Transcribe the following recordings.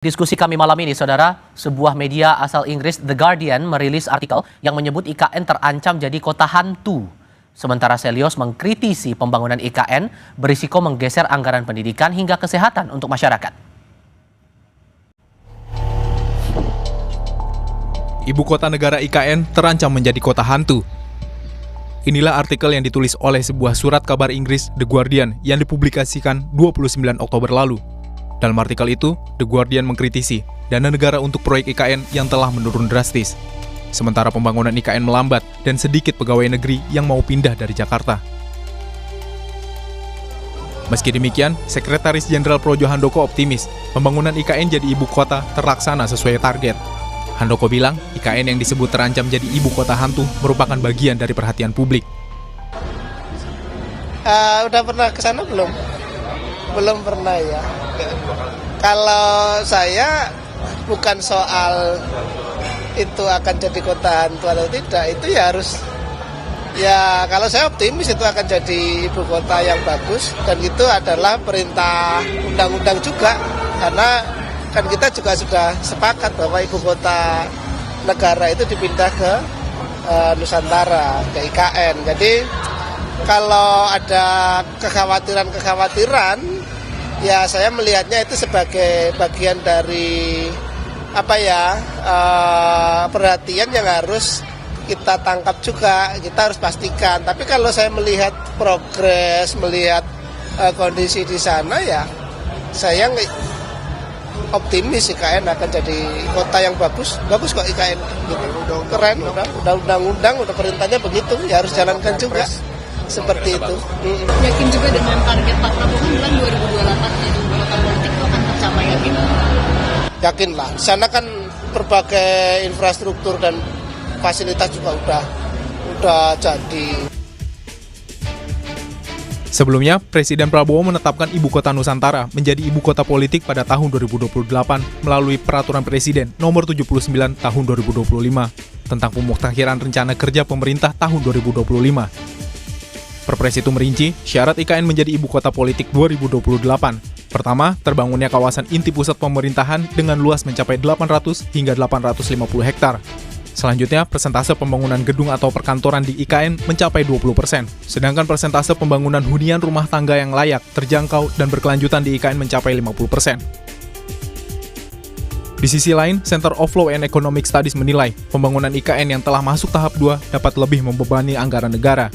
Diskusi kami malam ini, saudara, sebuah media asal Inggris, The Guardian, merilis artikel yang menyebut IKN terancam jadi kota hantu. Sementara Selyos mengkritisi pembangunan IKN berisiko menggeser anggaran pendidikan hingga kesehatan untuk masyarakat. Ibu kota negara IKN terancam menjadi kota hantu. Inilah artikel yang ditulis oleh sebuah surat kabar Inggris, The Guardian, yang dipublikasikan 29 Oktober lalu. Dalam artikel itu, The Guardian mengkritisi dana negara untuk proyek IKN yang telah menurun drastis. Sementara pembangunan IKN melambat dan sedikit pegawai negeri yang mau pindah dari Jakarta. Meski demikian, Sekretaris Jenderal Projo Handoko optimis pembangunan IKN jadi ibu kota terlaksana sesuai target. Handoko bilang, IKN yang disebut terancam jadi ibu kota hantu merupakan bagian dari perhatian publik. Udah pernah ke sana belum? Belum pernah ya. Kalau saya bukan soal itu akan jadi kota hantu atau tidak, itu ya harus, ya kalau saya optimis itu akan jadi ibu kota yang bagus, dan itu adalah perintah undang-undang juga, karena kan kita juga sudah sepakat bahwa ibu kota negara itu dipindah ke Nusantara, ke IKN. Jadi kalau ada kekhawatiran, ya saya melihatnya itu sebagai bagian dari perhatian yang harus kita tangkap juga, kita harus pastikan. Tapi kalau saya melihat progres, melihat kondisi di sana, ya saya optimis IKN akan jadi kota yang bagus kok IKN gitu. Keren, udah undang-undang, udah perintahnya begitu, ya harus jalankan juga. Seperti itu. Yakin juga dengan target Pak Prabowo bilang 2028 jadi kota politik itu akan tercapai, yakin? Yakin lah. Di sana kan berbagai infrastruktur dan fasilitas juga udah jadi. Sebelumnya, Presiden Prabowo menetapkan ibu kota Nusantara menjadi ibu kota politik pada tahun 2028 melalui Peraturan Presiden Nomor 79 Tahun 2025 tentang pemutakhiran rencana kerja pemerintah tahun 2025. Perpres itu merinci syarat IKN menjadi ibu kota politik 2028. Pertama, terbangunnya kawasan inti pusat pemerintahan dengan luas mencapai 800 hingga 850 hektar. Selanjutnya, persentase pembangunan gedung atau perkantoran di IKN mencapai 20%, sedangkan persentase pembangunan hunian rumah tangga yang layak, terjangkau, dan berkelanjutan di IKN mencapai 50%. Di sisi lain, Center of Law and Economic Studies menilai pembangunan IKN yang telah masuk tahap 2 dapat lebih membebani anggaran negara.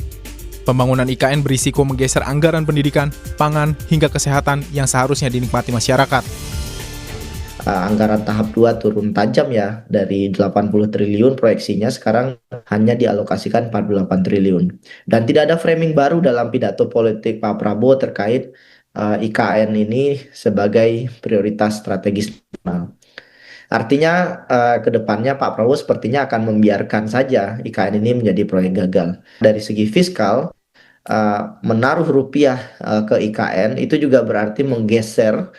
Pembangunan IKN berisiko menggeser anggaran pendidikan, pangan, hingga kesehatan yang seharusnya dinikmati masyarakat. Anggaran tahap 2 turun tajam ya, dari 80 triliun proyeksinya sekarang hanya dialokasikan 48 triliun. Dan tidak ada framing baru dalam pidato politik Pak Prabowo terkait IKN ini sebagai prioritas strategis nasional. Artinya ke depannya Pak Prabowo sepertinya akan membiarkan saja IKN ini menjadi proyek gagal. Dari segi fiskal, menaruh rupiah ke IKN itu juga berarti menggeser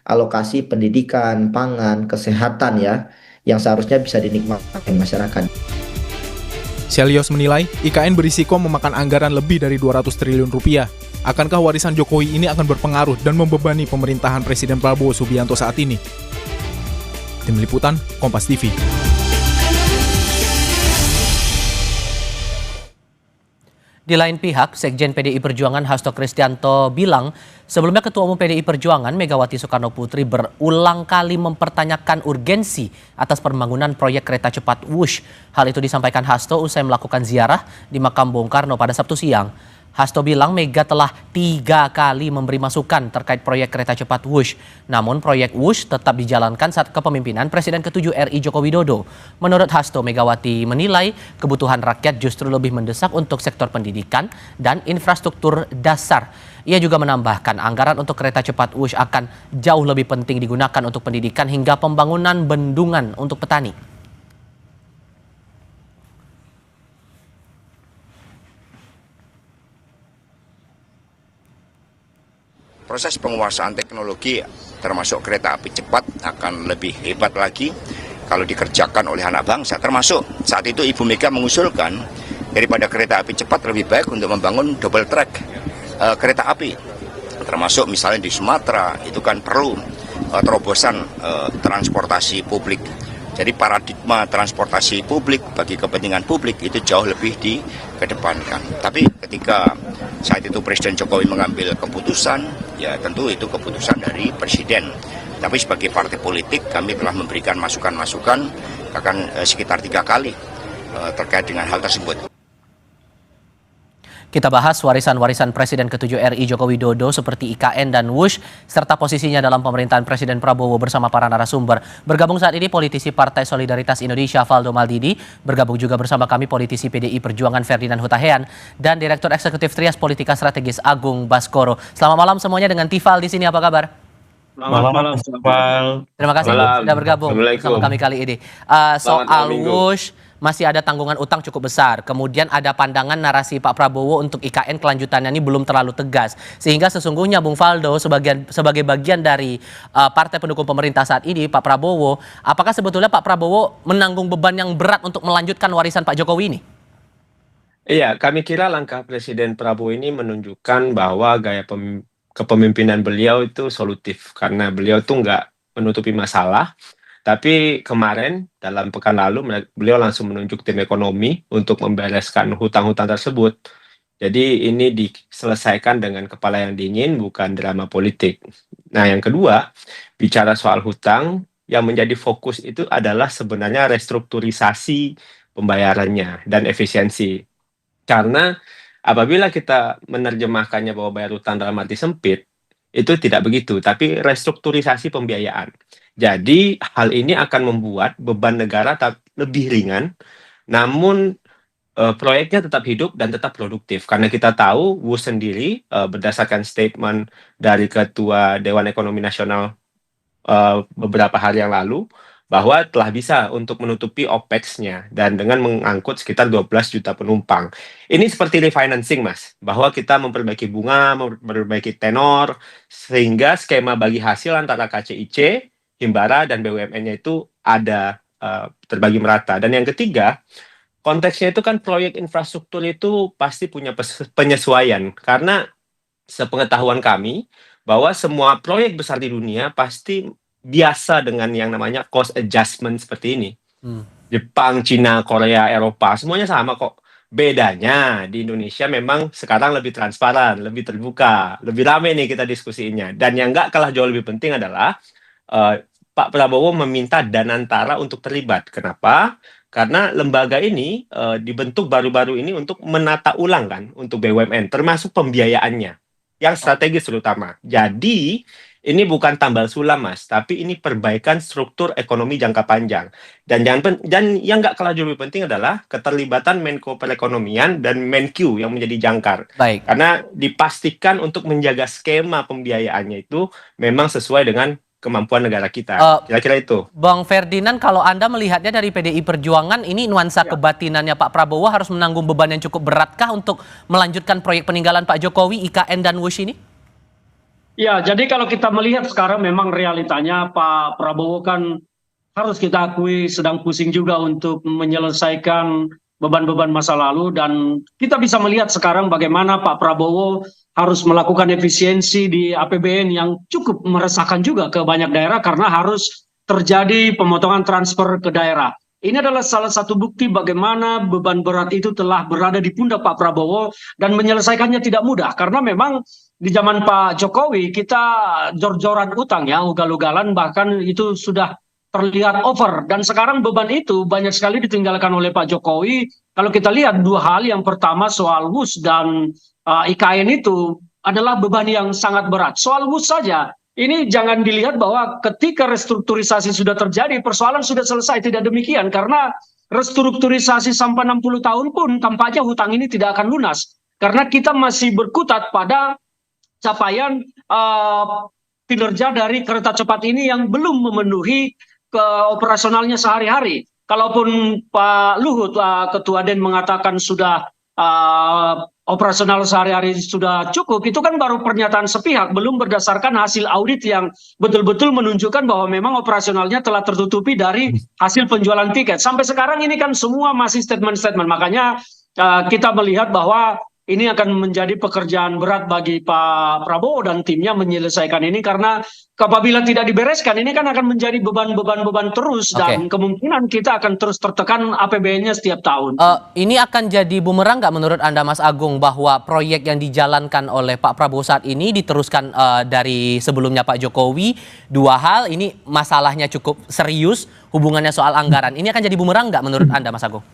alokasi pendidikan, pangan, kesehatan ya, yang seharusnya bisa dinikmati masyarakat. Selyos menilai IKN berisiko memakan anggaran lebih dari 200 triliun rupiah. Akankah warisan Jokowi ini akan berpengaruh dan membebani pemerintahan Presiden Prabowo Subianto saat ini? Tim Liputan, Kompas TV. Di lain pihak, Sekjen PDI Perjuangan Hasto Kristianto bilang, sebelumnya Ketua Umum PDI Perjuangan Megawati Soekarno Putri berulang kali mempertanyakan urgensi atas pembangunan proyek kereta cepat Wush. Hal itu disampaikan Hasto usai melakukan ziarah di makam Bung Karno pada Sabtu siang. Hasto bilang Mega telah 3 kali memberi masukan terkait proyek kereta cepat Wush. Namun proyek Wush tetap dijalankan saat kepemimpinan Presiden ke-7 RI Joko Widodo. Menurut Hasto, Megawati menilai kebutuhan rakyat justru lebih mendesak untuk sektor pendidikan dan infrastruktur dasar. Ia juga menambahkan anggaran untuk kereta cepat Wush akan jauh lebih penting digunakan untuk pendidikan hingga pembangunan bendungan untuk petani. Proses penguasaan teknologi termasuk kereta api cepat akan lebih hebat lagi kalau dikerjakan oleh anak bangsa. Termasuk saat itu Ibu Mega mengusulkan daripada kereta api cepat lebih baik untuk membangun double track kereta api. Termasuk misalnya di Sumatera itu kan perlu terobosan transportasi publik. Jadi paradigma transportasi publik bagi kepentingan publik itu jauh lebih dikedepankan. Tapi ketika saat itu Presiden Jokowi mengambil keputusan, ya tentu itu keputusan dari Presiden. Tapi sebagai partai politik kami telah memberikan masukan-masukan bahkan sekitar 3 kali terkait dengan hal tersebut. Kita bahas warisan-warisan Presiden ke-7 RI Joko Widodo seperti IKN dan WUSH, serta posisinya dalam pemerintahan Presiden Prabowo bersama para narasumber. Bergabung saat ini politisi Partai Solidaritas Indonesia Valdo Maldini, bergabung juga bersama kami politisi PDI Perjuangan Ferdinand Hutahean, dan Direktur Eksekutif Trias Politika Strategis Agung Baskoro. Selamat malam semuanya dengan Tifal di sini, apa kabar? Selamat malam, Terima kasih sudah bergabung bersama kami kali ini. Soal WUSH, masih ada tanggungan utang cukup besar. Kemudian ada pandangan narasi Pak Prabowo untuk IKN kelanjutannya ini belum terlalu tegas. Sehingga sesungguhnya Bung Valdo sebagai bagian dari partai pendukung pemerintah saat ini, Pak Prabowo, apakah sebetulnya Pak Prabowo menanggung beban yang berat untuk melanjutkan warisan Pak Jokowi ini? Iya, kami kira langkah Presiden Prabowo ini menunjukkan bahwa gaya kepemimpinan beliau itu solutif. Karena beliau tuh nggak menutupi masalah. Tapi kemarin dalam pekan lalu beliau langsung menunjuk tim ekonomi untuk membereskan hutang-hutang tersebut. Jadi ini diselesaikan dengan kepala yang dingin, bukan drama politik. Nah, yang kedua, bicara soal hutang, yang menjadi fokus itu adalah sebenarnya restrukturisasi pembayarannya dan efisiensi. Karena apabila kita menerjemahkannya bahwa bayar hutang dalam arti sempit, itu tidak begitu, tapi restrukturisasi pembiayaan. Jadi hal ini akan membuat beban negara lebih ringan, namun proyeknya tetap hidup dan tetap produktif. Karena kita tahu WUSH sendiri berdasarkan statement dari Ketua Dewan Ekonomi Nasional beberapa hari yang lalu, bahwa telah bisa untuk menutupi OPEX-nya dan dengan mengangkut sekitar 12 juta penumpang. Ini seperti refinancing, Mas, bahwa kita memperbaiki bunga, memperbaiki tenor, sehingga skema bagi hasil antara KCIC, Himbara, dan BUMN-nya itu ada terbagi merata. Dan yang ketiga, konteksnya itu kan proyek infrastruktur itu pasti punya penyesuaian, karena sepengetahuan kami, bahwa semua proyek besar di dunia pasti biasa dengan yang namanya cost adjustment seperti ini. Jepang, Cina, Korea, Eropa, semuanya sama kok. Bedanya di Indonesia memang sekarang lebih transparan, lebih terbuka, lebih ramai nih kita diskusinya. Dan yang nggak kalah jauh lebih penting adalah Pak Prabowo meminta Danantara untuk terlibat. Kenapa? Karena lembaga ini dibentuk baru-baru ini untuk menata ulang kan untuk BUMN, termasuk pembiayaannya, yang strategis terutama. Jadi ini bukan tambal sulam, Mas, tapi ini perbaikan struktur ekonomi jangka panjang. Dan yang nggak kalah jauh lebih penting adalah keterlibatan Menko Perekonomian dan Menkyu yang menjadi jangkar. Baik. Karena dipastikan untuk menjaga skema pembiayaannya itu memang sesuai dengan kemampuan negara kita. Kira-kira itu. Bang Ferdinand, kalau Anda melihatnya dari PDI Perjuangan, ini nuansa kebatinannya Pak Prabowo harus menanggung beban yang cukup beratkah untuk melanjutkan proyek peninggalan Pak Jokowi, IKN dan WUSH ini? Ya, jadi kalau kita melihat sekarang memang realitanya Pak Prabowo kan harus kita akui sedang pusing juga untuk menyelesaikan beban-beban masa lalu, dan kita bisa melihat sekarang bagaimana Pak Prabowo harus melakukan efisiensi di APBN yang cukup meresahkan juga ke banyak daerah karena harus terjadi pemotongan transfer ke daerah. Ini adalah salah satu bukti bagaimana beban berat itu telah berada di pundak Pak Prabowo dan menyelesaikannya tidak mudah, karena memang di zaman Pak Jokowi kita jor-joran utang ya, ugal-ugalan, bahkan itu sudah terlihat over, dan sekarang beban itu banyak sekali ditinggalkan oleh Pak Jokowi. Kalau kita lihat dua hal, yang pertama soal WUSH dan IKN itu adalah beban yang sangat berat. Soal WUSH saja, ini jangan dilihat bahwa ketika restrukturisasi sudah terjadi, persoalan sudah selesai. Tidak demikian, karena restrukturisasi sampai 60 tahun pun tampaknya hutang ini tidak akan lunas. Karena kita masih berkutat pada capaian kinerja dari kereta cepat ini yang belum memenuhi ke operasionalnya sehari-hari. Kalaupun Pak Luhut, Ketua DEN, mengatakan sudah operasional sehari-hari sudah cukup, itu kan baru pernyataan sepihak, belum berdasarkan hasil audit yang betul-betul menunjukkan bahwa memang operasionalnya telah tertutupi dari hasil penjualan tiket. Sampai sekarang ini kan semua masih statement-statement. Makanya kita melihat bahwa ini akan menjadi pekerjaan berat bagi Pak Prabowo dan timnya menyelesaikan ini, karena apabila tidak dibereskan ini kan akan menjadi beban terus, dan kemungkinan kita akan terus tertekan APBN-nya setiap tahun. Ini akan jadi bumerang nggak menurut Anda, Mas Agung, bahwa proyek yang dijalankan oleh Pak Prabowo saat ini diteruskan dari sebelumnya Pak Jokowi? Dua hal, ini masalahnya cukup serius, hubungannya soal anggaran. Ini akan jadi bumerang nggak menurut Anda, Mas Agung?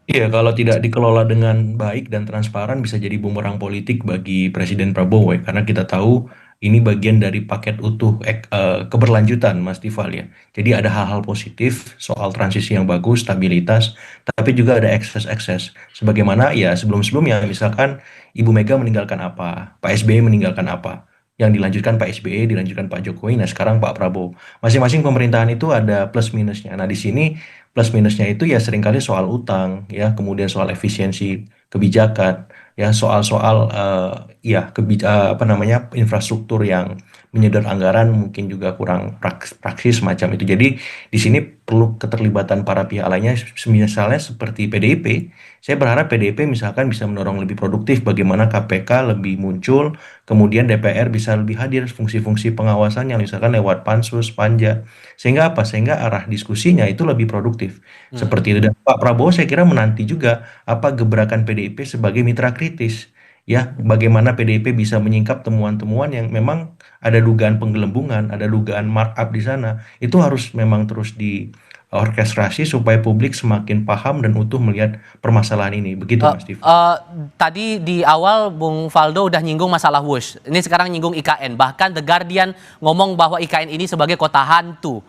Iya, kalau tidak dikelola dengan baik dan transparan bisa jadi bumerang politik bagi Presiden Prabowo ya. Karena kita tahu ini bagian dari paket utuh keberlanjutan, Mas Tifal ya. Jadi ada hal-hal positif soal transisi yang bagus, stabilitas, tapi juga ada ekses-ekses. Sebagaimana ya sebelum-sebelumnya, misalkan Ibu Mega meninggalkan apa, Pak SBY meninggalkan apa. Yang dilanjutkan Pak SBY, dilanjutkan Pak Jokowi, nah sekarang Pak Prabowo. Masing-masing pemerintahan itu ada plus minusnya. Nah di sini plus minusnya itu ya seringkali soal utang, ya kemudian soal efisiensi kebijakan, ya soal-soal apa namanya infrastruktur yang menyedot anggaran mungkin juga kurang praksis macam itu. Jadi di sini perlu keterlibatan para pihak lainnya, misalnya seperti PDIP. Saya berharap PDIP misalkan bisa mendorong lebih produktif bagaimana KPK lebih muncul, kemudian DPR bisa lebih hadir fungsi-fungsi pengawasan yang misalkan lewat Pansus, Panja. Sehingga apa? Sehingga arah diskusinya itu lebih produktif. Seperti itu. Dan Pak Prabowo saya kira menanti juga apa gebrakan PDIP sebagai mitra kritis. Ya, bagaimana PDIP bisa menyingkap temuan-temuan yang memang ada dugaan penggelembungan, ada dugaan markup di sana. Itu harus memang terus orkestrasi supaya publik semakin paham dan utuh melihat permasalahan ini. Begitu Mas Steve. Tadi di awal Bung Faldo udah nyinggung masalah WUSH. Ini sekarang nyinggung IKN. Bahkan The Guardian ngomong bahwa IKN ini sebagai kota hantu.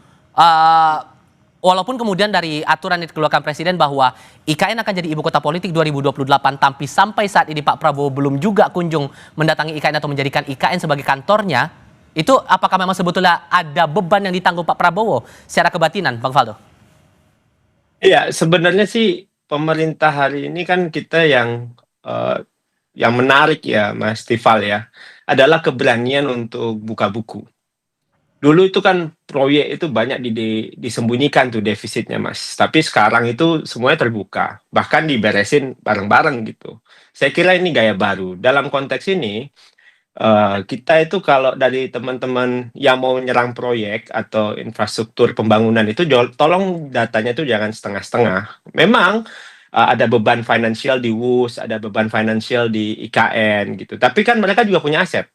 Walaupun kemudian dari aturan yang dikeluarkan Presiden bahwa IKN akan jadi ibu kota politik 2028, tapi sampai saat ini Pak Prabowo belum juga kunjung mendatangi IKN atau menjadikan IKN sebagai kantornya. Itu apakah memang sebetulnya ada beban yang ditanggung Pak Prabowo secara kebatinan, Bang Faldo? Iya, sebenarnya sih pemerintah hari ini kan kita yang menarik ya, Mas Tifal ya, adalah keberanian untuk buka buku. Dulu itu kan proyek itu banyak disembunyikan tuh defisitnya, Mas. Tapi sekarang itu semuanya terbuka, bahkan diberesin bareng-bareng gitu. Saya kira ini gaya baru. Dalam konteks ini, kita itu kalau dari teman-teman yang mau menyerang proyek atau infrastruktur pembangunan itu tolong datanya itu jangan setengah-setengah. Memang ada beban finansial di WUS, ada beban finansial di IKN gitu. Tapi kan mereka juga punya aset.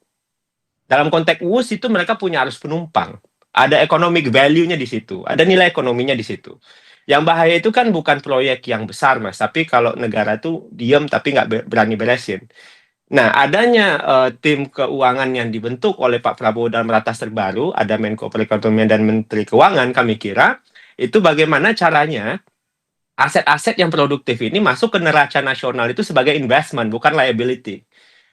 Dalam konteks WUS itu mereka punya arus penumpang. Ada economic value-nya di situ, ada nilai ekonominya di situ. Yang bahaya itu kan bukan proyek yang besar, Mas, tapi kalau negara tuh diam tapi nggak berani beresin. Nah, adanya tim keuangan yang dibentuk oleh Pak Prabowo dalam ratas terbaru, ada Menko Perekonomian dan Menteri Keuangan, kami kira itu bagaimana caranya aset-aset yang produktif ini masuk ke neraca nasional itu sebagai investment, bukan liability.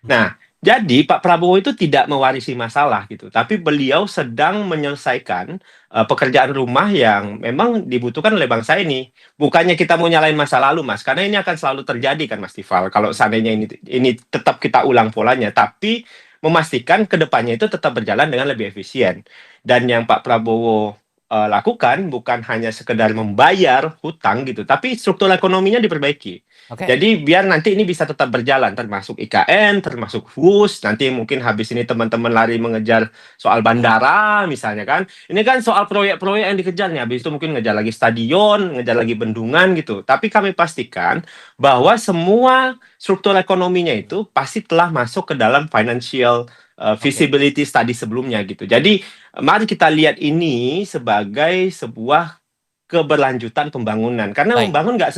Nah, jadi Pak Prabowo itu tidak mewarisi masalah gitu, tapi beliau sedang menyelesaikan pekerjaan rumah yang memang dibutuhkan oleh bangsa ini. Bukannya kita mau nyalain masa lalu, Mas, karena ini akan selalu terjadi kan, Mas Tifal. Kalau seandainya ini tetap kita ulang polanya, tapi memastikan ke depannya itu tetap berjalan dengan lebih efisien. Dan yang Pak Prabowo lakukan bukan hanya sekedar membayar hutang gitu, tapi struktur ekonominya diperbaiki. Jadi biar nanti ini bisa tetap berjalan, termasuk IKN, termasuk WUS. Nanti mungkin habis ini teman-teman lari mengejar soal bandara misalnya kan. Ini kan soal proyek-proyek yang dikejar nih. Habis itu mungkin ngejar lagi stadion, ngejar lagi bendungan gitu. Tapi kami pastikan bahwa semua struktur ekonominya itu pasti telah masuk ke dalam financial feasibility study sebelumnya gitu. Jadi mari kita lihat ini sebagai sebuah keberlanjutan pembangunan. Karena membangun nggak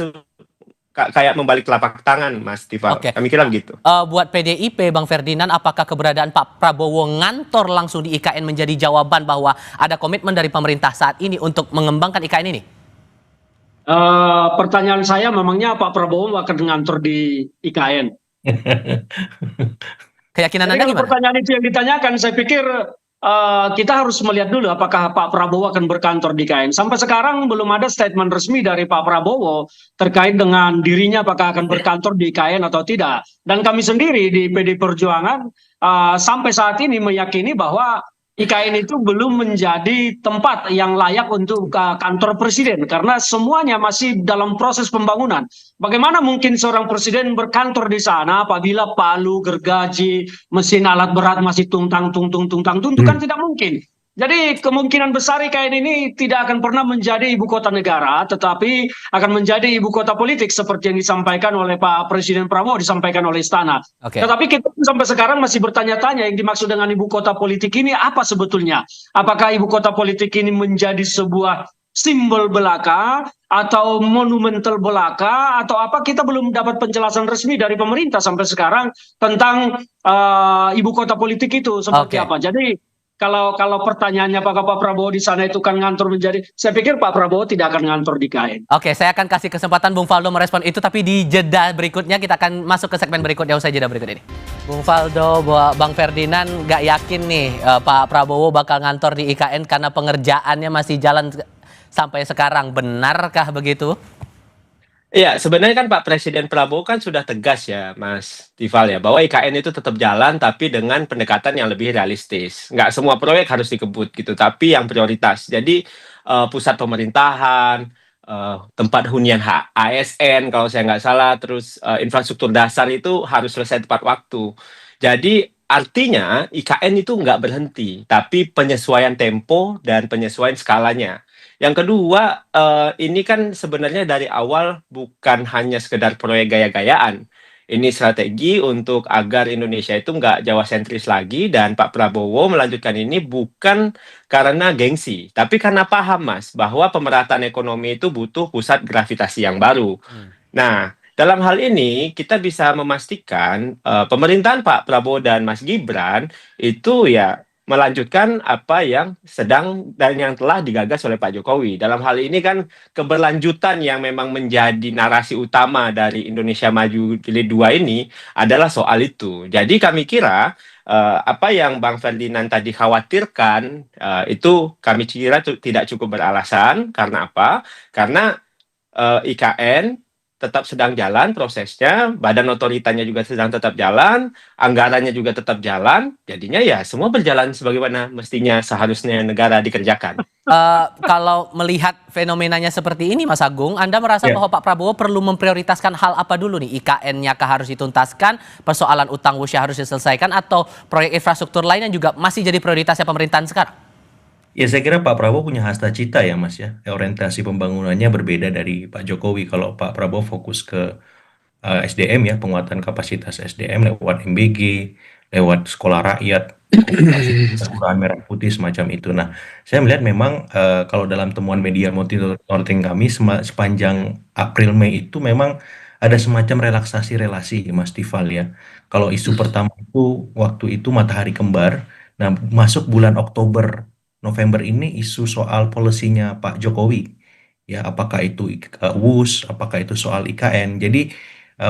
kayak membalik telapak tangan, Mas Tifal. Kami kira begitu. Buat PDIP, Bang Ferdinand, apakah keberadaan Pak Prabowo ngantor langsung di IKN menjadi jawaban bahwa ada komitmen dari pemerintah saat ini untuk mengembangkan IKN ini? Pertanyaan saya, memangnya Pak Prabowo akan ngantor di IKN? Keyakinan Anda gimana? Pertanyaan itu yang ditanyakan, saya pikir kita harus melihat dulu apakah Pak Prabowo akan berkantor di IKN. Sampai sekarang belum ada statement resmi dari Pak Prabowo terkait dengan dirinya apakah akan berkantor di IKN atau tidak. Dan kami sendiri di PD Perjuangan sampai saat ini meyakini bahwa IKN itu belum menjadi tempat yang layak untuk kantor presiden karena semuanya masih dalam proses pembangunan. Bagaimana mungkin seorang presiden berkantor di sana apabila palu, gergaji, mesin alat berat masih tungtang tungtung tungtang tung, itu kan tidak mungkin. Jadi kemungkinan besar IKN ini tidak akan pernah menjadi ibu kota negara, tetapi akan menjadi ibu kota politik seperti yang disampaikan oleh Pak Presiden Prabowo, disampaikan oleh Istana. Oke. Tetapi kita sampai sekarang masih bertanya-tanya yang dimaksud dengan ibu kota politik ini apa sebetulnya? Apakah ibu kota politik ini menjadi sebuah simbol belaka atau monumental belaka atau apa? Kita belum dapat penjelasan resmi dari pemerintah sampai sekarang tentang ibu kota politik itu seperti Oke. apa. Jadi kalau pertanyaannya apakah Pak Prabowo di sana itu kan ngantor menjadi, saya pikir Pak Prabowo tidak akan ngantor di KN. Oke, saya akan kasih kesempatan Bung Faldo merespon itu, tapi di jeda berikutnya kita akan masuk ke segmen berikutnya usai jeda berikut ini. Bung Faldo, Bang Ferdinand nggak yakin nih Pak Prabowo bakal ngantor di IKN karena pengerjaannya masih jalan sampai sekarang. Benarkah begitu? Iya, sebenarnya kan Pak Presiden Prabowo kan sudah tegas ya, Mas Tifal ya, bahwa IKN itu tetap jalan tapi dengan pendekatan yang lebih realistis. Nggak semua proyek harus dikebut gitu, tapi yang prioritas. Jadi pusat pemerintahan, tempat hunian ASN kalau saya nggak salah, terus infrastruktur dasar itu harus selesai tepat waktu. Jadi artinya IKN itu nggak berhenti, tapi penyesuaian tempo dan penyesuaian skalanya. Yang kedua, ini kan sebenarnya dari awal bukan hanya sekedar proyek gaya-gayaan. Ini strategi untuk agar Indonesia itu nggak Jawa sentris lagi, dan Pak Prabowo melanjutkan ini bukan karena gengsi, tapi karena paham, Mas, bahwa pemerataan ekonomi itu butuh pusat gravitasi yang baru. Nah, dalam hal ini kita bisa memastikan pemerintahan Pak Prabowo dan Mas Gibran itu ya melanjutkan apa yang sedang dan yang telah digagas oleh Pak Jokowi. Dalam hal ini kan keberlanjutan yang memang menjadi narasi utama dari Indonesia Maju Jilid 2 ini adalah soal itu. Jadi kami kira apa yang Bang Ferdinand tadi khawatirkan itu kami kira tidak cukup beralasan. Karena apa? Karena IKN tetap sedang jalan prosesnya, badan otoritanya juga sedang tetap jalan, anggarannya juga tetap jalan, jadinya ya semua berjalan sebagaimana mestinya seharusnya negara dikerjakan. Kalau melihat fenomenanya seperti ini, Mas Agung, Anda merasa bahwa Pak Prabowo perlu memprioritaskan hal apa dulu nih? IKN-nya kah harus dituntaskan, persoalan utang Wusya harus diselesaikan, atau proyek infrastruktur lain yang juga masih jadi prioritasnya pemerintahan sekarang? Ya, saya kira Pak Prabowo punya hasta cita ya, Mas ya. Orientasi pembangunannya berbeda dari Pak Jokowi. Kalau Pak Prabowo fokus ke SDM ya, penguatan kapasitas SDM lewat MBG, lewat sekolah rakyat, kelurahan merah putih semacam itu. Nah, saya melihat memang kalau dalam temuan media monitoring kami sepanjang April Mei itu memang ada semacam relaksasi relasi, Mas Tifal ya. Kalau isu pertama itu waktu itu matahari kembar. Nah, masuk bulan Oktober November ini isu soal polisinya Pak Jokowi, ya apakah itu WUS, apakah itu soal IKN. Jadi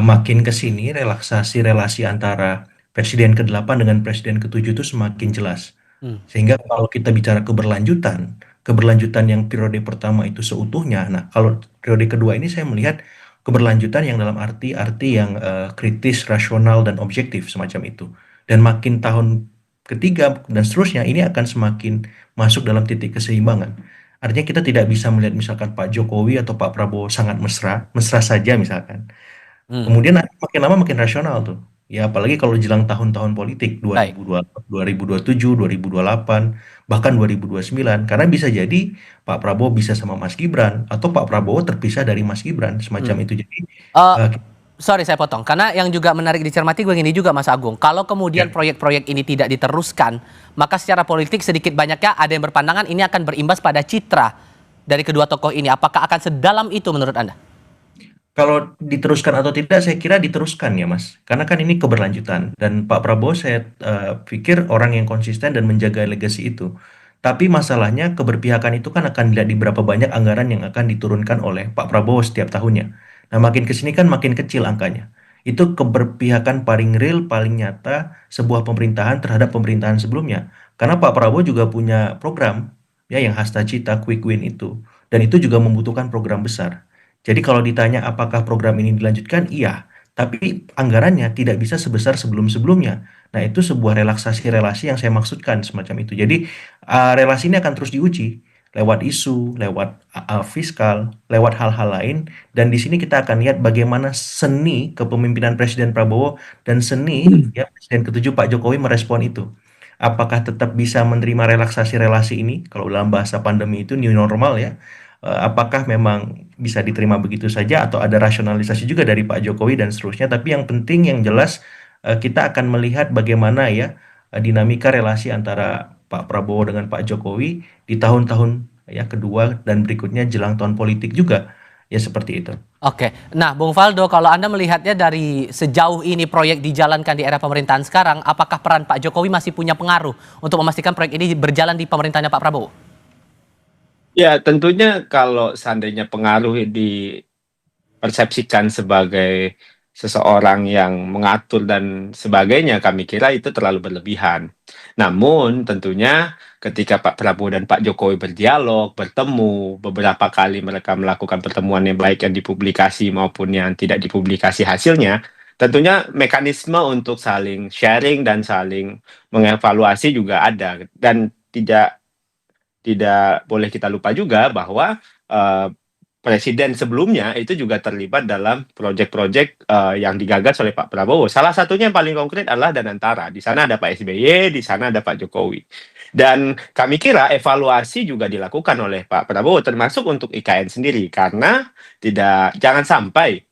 makin ke sini relaksasi relasi antara Presiden ke-8 dengan Presiden ke-7 itu semakin jelas. Sehingga kalau kita bicara keberlanjutan yang periode pertama itu seutuhnya. Nah, kalau periode kedua ini saya melihat keberlanjutan yang dalam arti yang kritis, rasional, dan objektif semacam itu. Dan makin tahun ketiga dan seterusnya ini akan semakin masuk dalam titik keseimbangan. Artinya kita tidak bisa melihat misalkan Pak Jokowi atau Pak Prabowo sangat mesra saja misalkan. Kemudian makin lama makin rasional tuh. Ya apalagi kalau jelang tahun-tahun politik 2027, 2028, bahkan 2029. Karena bisa jadi Pak Prabowo bisa sama Mas Gibran atau Pak Prabowo terpisah dari Mas Gibran semacam itu. Jadi Sorry saya potong, karena yang juga menarik dicermati begini juga Mas Agung. Kalau kemudian proyek-proyek ini tidak diteruskan, maka secara politik sedikit banyaknya ada yang berpandangan ini akan berimbas pada citra dari kedua tokoh ini. Apakah akan sedalam itu menurut Anda? Kalau diteruskan atau tidak, saya kira diteruskan ya Mas. Karena kan ini keberlanjutan. Dan Pak Prabowo saya pikir orang yang konsisten dan menjaga legasi itu. Tapi masalahnya keberpihakan itu kan akan dilihat di berapa banyak anggaran yang akan diturunkan oleh Pak Prabowo setiap tahunnya. Nah, makin ke sini kan makin kecil angkanya. Itu keberpihakan paling real, paling nyata sebuah pemerintahan terhadap pemerintahan sebelumnya. Karena Pak Prabowo juga punya program ya yang hasta cita quick win itu. Dan itu juga membutuhkan program besar. Jadi kalau ditanya apakah program ini dilanjutkan, iya. tapi anggarannya tidak bisa sebesar sebelum-sebelumnya. Nah, itu sebuah relaksasi relasi yang saya maksudkan semacam itu. Jadi, relasi ini akan terus diuji lewat isu, lewat fiskal, lewat hal-hal lain. Dan di sini kita akan lihat bagaimana seni kepemimpinan Presiden Prabowo dan seni ya Presiden ketujuh Pak Jokowi merespon itu. Apakah tetap bisa menerima relaksasi relasi ini? Kalau dalam bahasa pandemi itu new normal ya. Apakah memang bisa diterima begitu saja atau ada rasionalisasi juga dari Pak Jokowi dan seterusnya. Tapi yang penting yang jelas kita akan melihat bagaimana ya dinamika relasi antara Pak Prabowo dengan Pak Jokowi di tahun-tahun ya kedua dan berikutnya jelang tahun politik juga ya seperti itu. Oke, nah Bung Faldo, kalau Anda melihatnya dari sejauh ini proyek dijalankan di era pemerintahan sekarang, apakah peran Pak Jokowi masih punya pengaruh untuk memastikan proyek ini berjalan di pemerintahannya Pak Prabowo? Ya, tentunya kalau seandainya pengaruh dipersepsikan sebagai seseorang yang mengatur dan sebagainya, kami kira itu terlalu berlebihan. Namun, tentunya ketika Pak Prabowo dan Pak Jokowi berdialog, bertemu, beberapa kali mereka melakukan pertemuan yang baik yang dipublikasi maupun yang tidak dipublikasi hasilnya, tentunya mekanisme untuk saling sharing dan saling mengevaluasi juga ada. Dan tidak boleh kita lupa juga bahwa presiden sebelumnya itu juga terlibat dalam proyek-proyek yang digagas oleh Pak Prabowo. Salah satunya yang paling konkret adalah Danantara. Di sana ada Pak SBY, di sana ada Pak Jokowi. Dan kami kira evaluasi juga dilakukan oleh Pak Prabowo, termasuk untuk IKN sendiri, karena jangan sampai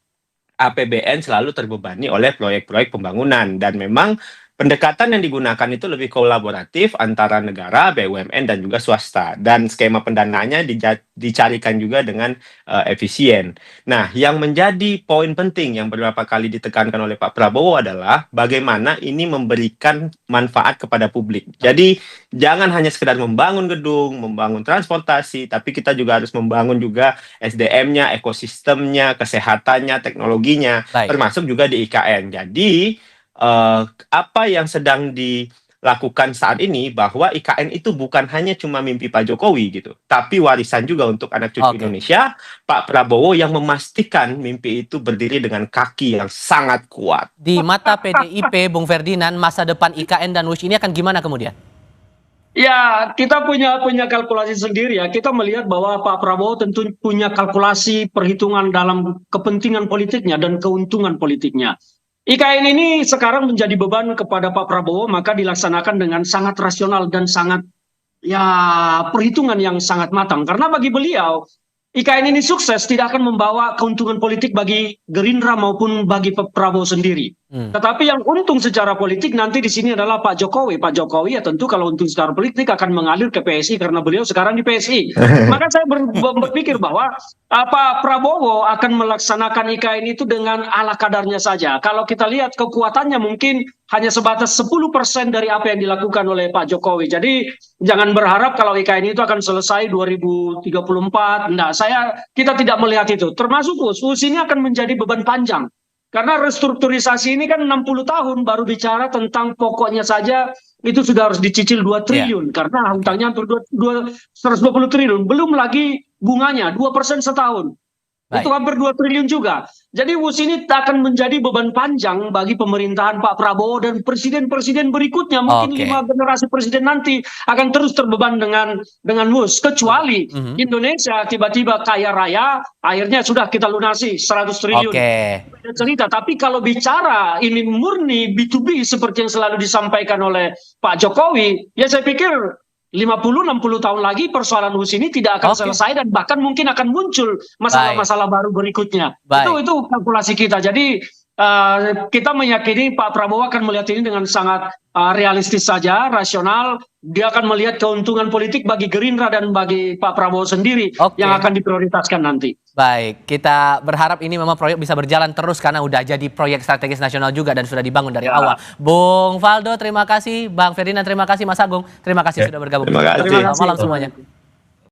APBN selalu terbebani oleh proyek-proyek pembangunan, dan memang pendekatan yang digunakan itu lebih kolaboratif antara negara, BUMN, dan juga swasta. Dan skema pendanaannya dicarikan juga dengan efisien. Nah, yang menjadi poin penting yang beberapa kali ditekankan oleh Pak Prabowo adalah bagaimana ini memberikan manfaat kepada publik. Jadi, jangan hanya sekedar membangun gedung, membangun transportasi, tapi kita juga harus membangun juga SDM-nya, ekosistemnya, kesehatannya, teknologinya, termasuk juga di IKN. Jadi, apa yang sedang dilakukan saat ini bahwa IKN itu bukan hanya cuma mimpi Pak Jokowi gitu, tapi warisan juga untuk anak cucu Indonesia, Pak Prabowo yang memastikan mimpi itu berdiri dengan kaki yang sangat kuat. Di mata PDIP, Bung Ferdinand, masa depan IKN dan WUSH ini akan gimana kemudian? Ya, kita punya kalkulasi sendiri ya. Kita melihat bahwa Pak Prabowo tentu punya kalkulasi perhitungan dalam kepentingan politiknya dan keuntungan politiknya. IKN ini sekarang menjadi beban kepada Pak Prabowo, maka dilaksanakan dengan sangat rasional dan sangat perhitungan yang sangat matang. Karena bagi beliau, IKN ini sukses tidak akan membawa keuntungan politik bagi Gerindra maupun bagi Pak Prabowo sendiri. Tetapi yang untung secara politik nanti di sini adalah Pak Jokowi. Pak Jokowi ya tentu kalau untung secara politik akan mengalir ke PSI karena beliau sekarang di PSI. Maka saya berpikir bahwa Pak Prabowo akan melaksanakan IKN itu dengan ala kadarnya saja. Kalau kita lihat kekuatannya mungkin hanya sebatas 10% dari apa yang dilakukan oleh Pak Jokowi. Jadi jangan berharap kalau IKN itu akan selesai 2034. Nah, kita tidak melihat itu. Termasuk WUSH ini akan menjadi beban panjang. Karena restrukturisasi ini kan 60 tahun baru bicara tentang pokoknya saja itu sudah harus dicicil 2 triliun. Karena hutangnya hampir 120 triliun. Belum lagi bunganya 2% setahun. Itu hampir 2 triliun juga. Jadi WUSH ini akan menjadi beban panjang bagi pemerintahan Pak Prabowo dan presiden-presiden berikutnya. Mungkin 5 generasi presiden nanti akan terus terbeban dengan WUSH. Kecuali Indonesia tiba-tiba kaya raya, akhirnya sudah kita lunasi 100 triliun. Beda cerita. Tapi kalau bicara ini murni B2B seperti yang selalu disampaikan oleh Pak Jokowi, ya saya pikir 50-60 tahun lagi persoalan WUSH ini tidak akan selesai dan bahkan mungkin akan muncul masalah-masalah baru berikutnya. Itu kalkulasi kita. Jadi kita meyakini Pak Prabowo akan melihat ini dengan sangat realistis saja, rasional. Dia akan melihat keuntungan politik bagi Gerindra dan bagi Pak Prabowo sendiri yang akan diprioritaskan nanti. Baik, kita berharap ini memang proyek bisa berjalan terus karena udah jadi proyek strategis nasional juga dan sudah dibangun dari awal. Bung Faldo, terima kasih. Bang Ferdinand, terima kasih. Mas Agung, terima kasih sudah bergabung. Terima kasih. Selamat malam semuanya.